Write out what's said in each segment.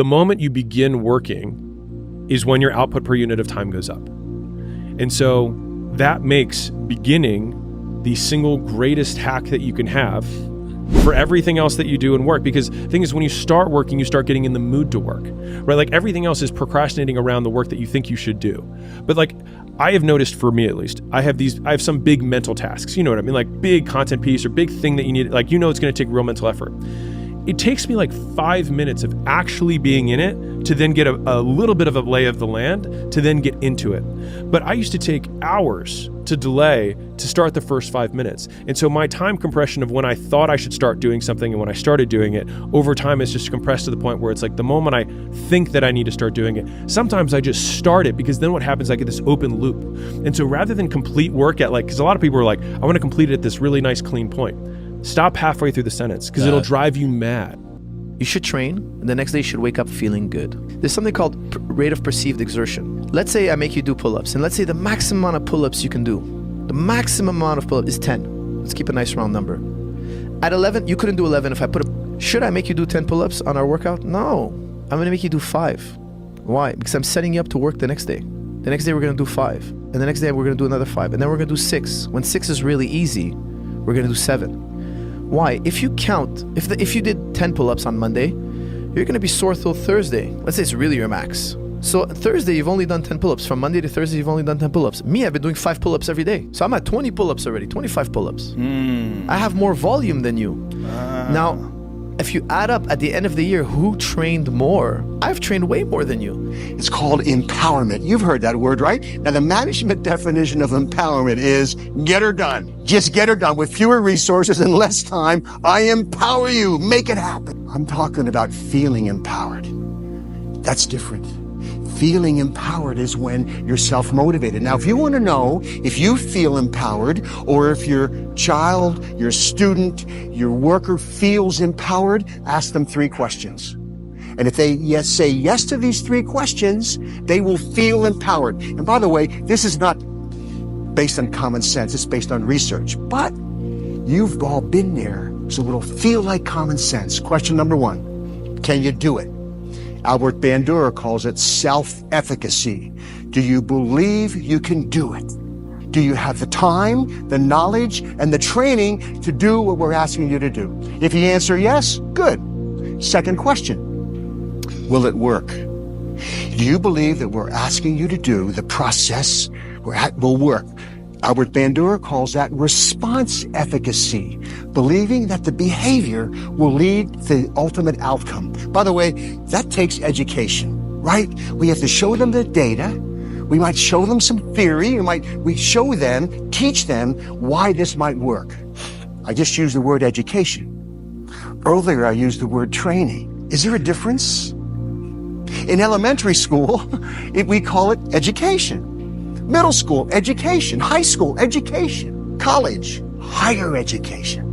the moment you begin working is when your output per unit of time goes up. And so that makes beginning the single greatest hack that you can have for everything else that you do in work. Because the thing is, when you start working, you start getting in the mood to work, right? Like everything else is procrastinating around the work that you think you should do. But like I have noticed, for me at least, I have some big mental tasks, you know what I mean? Like big content piece or big thing that you need, like, it's going to take real mental effort. It takes me like 5 minutes of actually being in it to then get a little bit of a lay of the land to then get into it. But I used to take hours to delay to start the first 5 minutes. And so my time compression of when I thought I should start doing something and when I started doing it over time is just compressed to the point where it's like the moment I think that I need to start doing it, sometimes I just start it, because then what happens, I get this open loop. And so rather than complete work at because a lot of people are like, I want to complete it at this really nice clean point. Stop halfway through the sentence, because it'll drive you mad. You should train, and the next day you should wake up feeling good. There's something called rate of perceived exertion. Let's say I make you do pull-ups, and let's say the maximum amount of pull-ups you can do, the maximum amount of pull-ups is 10. Let's keep a nice round number. At 11, you couldn't do 11 if I should I make you do 10 pull-ups on our workout? No, I'm gonna make you do 5. Why? Because I'm setting you up to work the next day. The next day we're gonna do 5, and the next day we're gonna do another 5, and then we're gonna do 6. When 6 is really easy, we're gonna do 7. Why? If you count, if you did 10 pull-ups on Monday, you're gonna be sore till Thursday. Let's say it's really your max. So Thursday, you've only done 10 pull-ups. From Monday to Thursday, you've only done 10 pull-ups. Me, I've been doing 5 pull-ups every day. So I'm at 20 pull-ups already, 25 pull-ups. I have more volume than you. Now, if you add up at the end of the year, who trained more? I've trained way more than you. It's called empowerment. You've heard that word, right? Now, the management definition of empowerment is get her done. Just get her done with fewer resources and less time. I empower you. Make it happen. I'm talking about feeling empowered. That's different. Feeling empowered is when you're self-motivated. Now, if you want to know if you feel empowered, or if your child, your student, your worker feels empowered, ask them 3 questions. And if they say yes to these 3 questions, they will feel empowered. And by the way, this is not based on common sense, it's based on research. But you've all been there, so it'll feel like common sense. Question number 1, can you do it? Albert Bandura calls it self-efficacy. Do you believe you can do it? Do you have the time, the knowledge, and the training to do what we're asking you to do? If you answer yes, good. Second question, will it work? Do you believe that we're asking you to do the process will work? Albert Bandura calls that response efficacy, believing that the behavior will lead to the ultimate outcome. By the way, that takes education, right? We have to show them the data. We might show them some theory. We show them, teach them why this might work. I just used the word education. Earlier, I used the word training. Is there a difference? In elementary school, we call it education. Middle school, education. High school, education. College, higher education.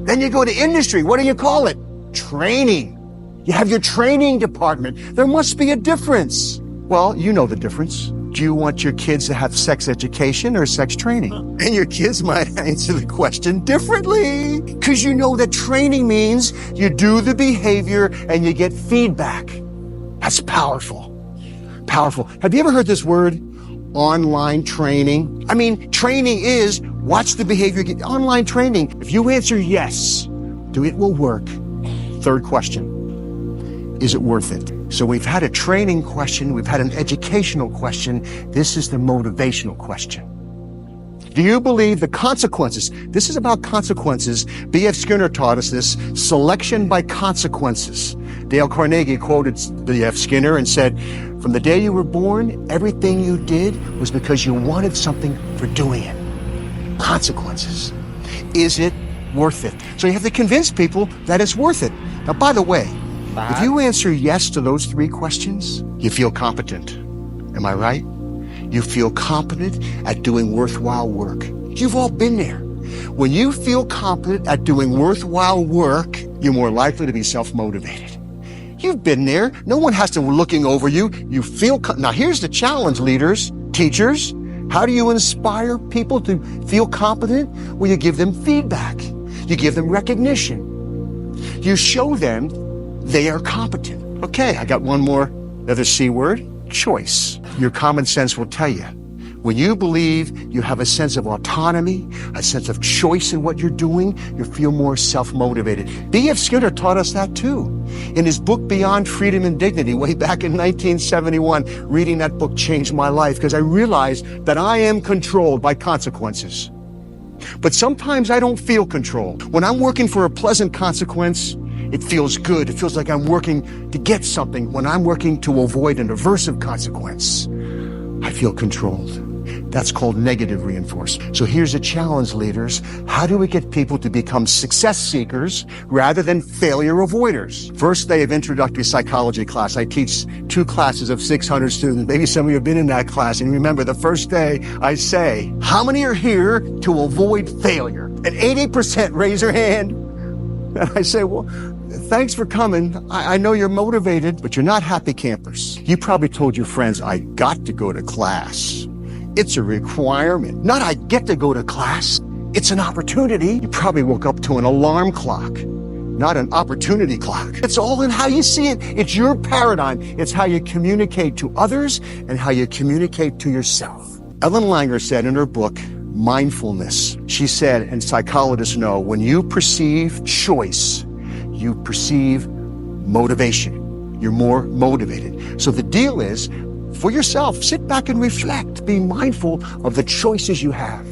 Then you go to industry. What do you call it? Training. You have your training department. There must be a difference. Well, you know the difference. Do you want your kids to have sex education or sex training? And your kids might answer the question differently, because you know that training means you do the behavior and you get feedback. That's powerful. Powerful. Have you ever heard this word? Online training. I mean, training is watch the behavior. Online training. If you answer yes, it will work. Third question, is it worth it? So we've had a training question. We've had an educational question. This is the motivational question. Do you believe the consequences? This is about consequences. B.F. Skinner taught us this. Selection by consequences. Dale Carnegie quoted B.F. Skinner and said, from the day you were born, everything you did was because you wanted something for doing it. Consequences. Is it worth it? So you have to convince people that it's worth it. Now, by the way, if you answer yes to those 3 questions, you feel competent. Am I right? You feel competent at doing worthwhile work. You've all been there. When you feel competent at doing worthwhile work, you're more likely to be self-motivated. You've been there. No one has to be looking over you. You feel, now here's the challenge, leaders, teachers. How do you inspire people to feel competent? Well, you give them feedback. You give them recognition. You show them they are competent. Okay, I got one more. Another C word, choice. Your common sense will tell you. When you believe you have a sense of autonomy, a sense of choice in what you're doing, you feel more self-motivated. B.F. Skinner taught us that too. In his book, Beyond Freedom and Dignity, way back in 1971, reading that book changed my life because I realized that I am controlled by consequences. But sometimes I don't feel controlled. When I'm working for a pleasant consequence, it feels good. It feels like I'm working to get something. When I'm working to avoid an aversive consequence, I feel controlled. That's called negative reinforcement. So here's a challenge, leaders. How do we get people to become success seekers rather than failure avoiders? First day of introductory psychology class. I teach 2 classes of 600 students. Maybe some of you have been in that class. And remember, the first day I say, how many are here to avoid failure? And 80% raise their hand. And I say, well, thanks for coming. I know you're motivated, but you're not happy campers. You probably told your friends, I got to go to class. It's a requirement. Not I get to go to class. It's an opportunity. You probably woke up to an alarm clock, not an opportunity clock. It's all in how you see it. It's your paradigm. It's how you communicate to others and how you communicate to yourself. Ellen Langer said in her book, Mindfulness, she said, and psychologists know, when you perceive choice, you perceive motivation. You're more motivated. So the deal is, for yourself, sit back and reflect. Be mindful of the choices you have.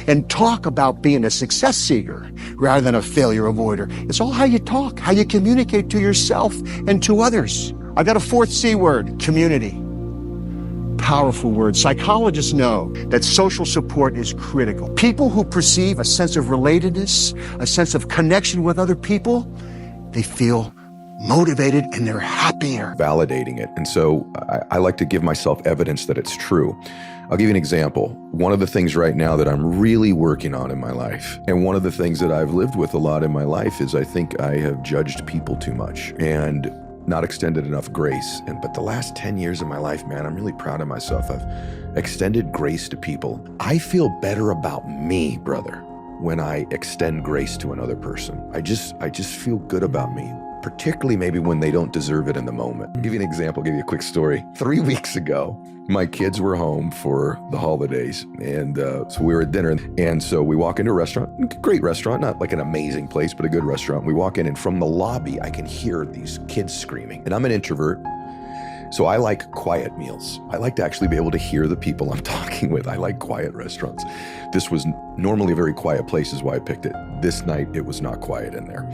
And talk about being a success seeker rather than a failure avoider. It's all how you talk, how you communicate to yourself and to others. I got a 4th C word, community. Powerful word. Psychologists know that social support is critical. People who perceive a sense of relatedness, a sense of connection with other people, they feel motivated and they're happier. Validating it. And so I like to give myself evidence that it's true. I'll give you an example. One of the things right now that I'm really working on in my life, and one of the things that I've lived with a lot in my life, is I think I have judged people too much and not extended enough grace. But the last 10 years of my life, man, I'm really proud of myself. I've extended grace to people. I feel better about me, brother, when I extend grace to another person. I just feel good about me. Particularly maybe when they don't deserve it in the moment. I'll give you an example, give you a quick story. 3 weeks ago, my kids were home for the holidays, and so we were at dinner, and so we walk into a restaurant, great restaurant, not like an amazing place, but a good restaurant. We walk in, and from the lobby, I can hear these kids screaming, and I'm an introvert, so I like quiet meals. I like to actually be able to hear the people I'm talking with. I like quiet restaurants. This was normally a very quiet place, is why I picked it. This night, it was not quiet in there.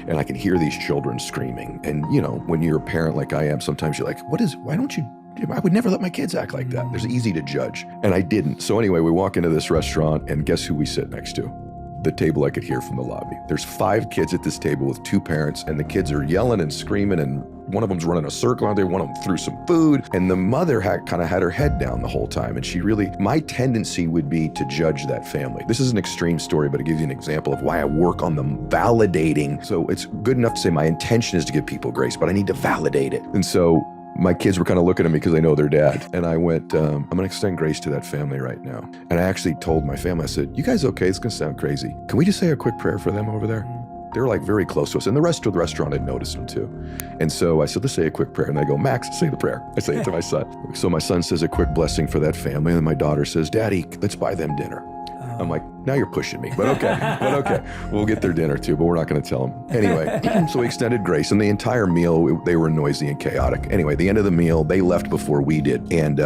And I can hear these children screaming. And you know, when you're a parent like I am, sometimes you're like, why don't you, I would never let my kids act like that. There's easy to judge. And I didn't. So anyway, we walk into this restaurant, and guess who we sit next to? The table I could hear from the lobby. There's 5 kids at this table with 2 parents, and the kids are yelling and screaming, and one of them's running a circle out there, one of them threw some food, and the mother kind of had her head down the whole time. And she really, my tendency would be to judge that family. This is an extreme story, but it gives you an example of why I work on them validating. So it's good enough to say my intention is to give people grace, but I need to validate it. And so my kids were kind of looking at me because they know their dad. And I went, I'm going to extend grace to that family right now. And I actually told my family, I said, you guys okay? It's going to sound crazy. Can we just say a quick prayer for them over there? They were like very close to us. And the rest of the restaurant had noticed them too. And so I said, let's say a quick prayer. And they go, Max, say the prayer. I say it to my son. So my son says a quick blessing for that family. And then my daughter says, Daddy, let's buy them dinner. I'm like, now you're pushing me, but okay. We'll get their dinner too, but we're not going to tell them. Anyway, so we extended grace, and the entire meal, they were noisy and chaotic. Anyway, the end of the meal, they left before we did. And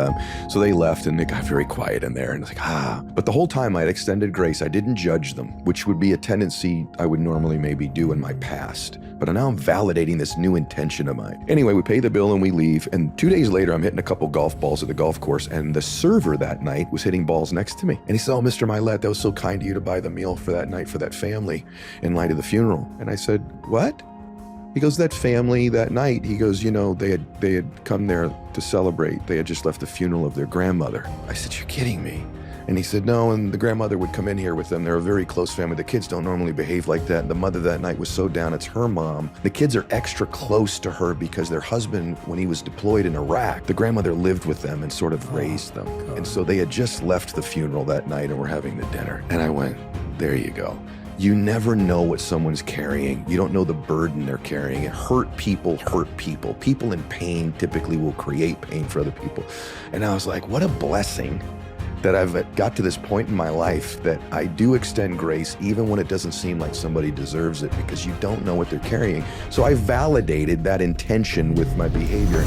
so they left, and it got very quiet in there. And it's like, But the whole time I had extended grace, I didn't judge them, which would be a tendency I would normally maybe do in my past. But now I'm validating this new intention of mine. Anyway, we pay the bill and we leave. And 2 days later, I'm hitting a couple golf balls at the golf course. And the server that night was hitting balls next to me. And he said, oh, Mr. Mylett, that was so kind of you to buy the meal for that night for that family in light of the funeral. And I said, what? He goes, that family that night, he goes, you know, they had come there to celebrate. They had just left the funeral of their grandmother. I said, you're kidding me. And he said, no, and the grandmother would come in here with them. They're a very close family. The kids don't normally behave like that. And the mother that night was so down, it's her mom. The kids are extra close to her because their husband, when he was deployed in Iraq, the grandmother lived with them and sort of raised them. And so they had just left the funeral that night and were having the dinner. And I went, there you go. You never know what someone's carrying. You don't know the burden they're carrying. Hurt people hurt people. People in pain typically will create pain for other people. And I was like, what a blessing that I've got to this point in my life that I do extend grace even when it doesn't seem like somebody deserves it, because you don't know what they're carrying. So I validated that intention with my behavior.